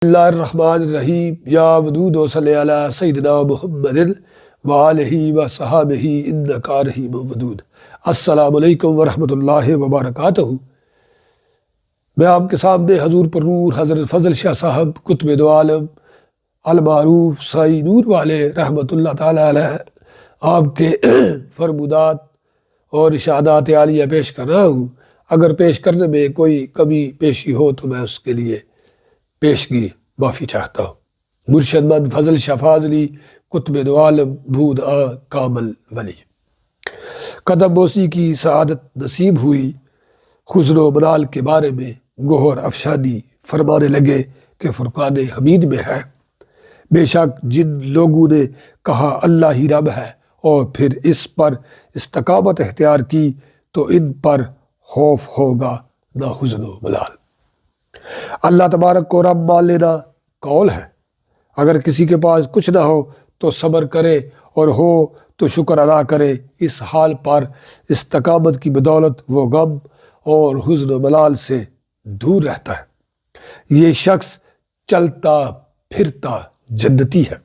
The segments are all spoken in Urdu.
اللہ الرحمن الرحیم یا ودود و صلی علی سیدنا محمد وآلہ وصحابہ انک رحیم ودود۔ السلام علیکم ورحمۃ اللہ وبرکاتہ۔ میں آپ کے سامنے حضور پر نور حضرت فضل شاہ صاحب قطب دو عالم المعروف سائی نور والے رحمۃ اللہ تعالی علیہ آپ کے فرمودات اور ارشادات عالیہ پیش کر رہا ہوں۔ اگر پیش کرنے میں کوئی کمی پیشی ہو تو میں اس کے لیے پیشگی معافی چاہتا ہوں۔ مرشد مند فضل شاہ فاضلی قطب دو عالم بود کامل ولی، قدم بوسی کی سعادت نصیب ہوئی، حزن و ملال کے بارے میں گوہر افشانی فرمانے لگے کہ فرقان حمید میں ہے۔ بے شک جن لوگوں نے کہا اللہ ہی رب ہے اور پھر اس پر استقامت اختیار کی تو ان پر خوف ہوگا نہ حزن و ملال۔ اللہ تبارک کو رب مان لینا قول ہے۔ اگر کسی کے پاس کچھ نہ ہو تو صبر کرے اور ہو تو شکر ادا کرے۔ اس حال پر استقامت کی بدولت وہ غم اور حزن و ملال سے دور رہتا ہے۔ یہ شخص چلتا پھرتا جنتی ہے۔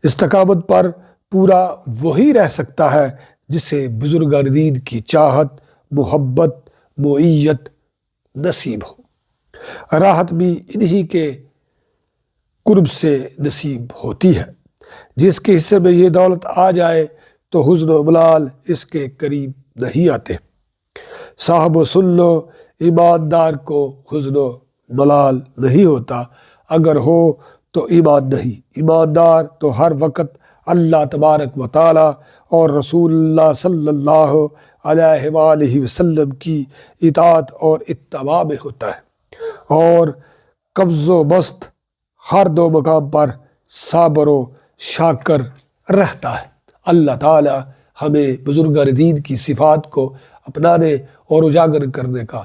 استقامت پر پورا وہی رہ سکتا ہے جسے بزرگان دین کی چاہت، محبت، معیت نصیب ہو۔ راحت بھی انہی کے قرب سے نصیب ہوتی ہے۔ جس کے حصے میں یہ دولت آ جائے تو حزن و ملال اس کے قریب نہیں آتے۔ صاحب و سن لو، ایماندار کو حزن و ملال نہیں ہوتا۔ اگر ہو تو ایمان نہیں۔ ایماندار تو ہر وقت اللہ تبارک و تعالی اور رسول اللہ صلی اللہ علیہ وآلہ وسلم کی اطاعت اور اتباع میں ہوتا ہے، اور قبض و بسط ہر دو مقام پر صابر و شاکر رہتا ہے۔ اللہ تعالی ہمیں بزرگان دین کی صفات کو اپنانے اور اجاگر کرنے کا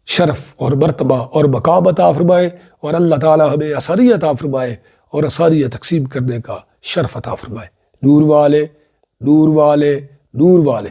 شرف اور مرتبہ اور مقام عطا فرمائے، اور اللہ تعالی ہمیں آسانی عطا فرمائے اور آسانیاں تقسیم کرنے کا شرف عطا فرمائے۔ نور والے، نور والے، نور والے۔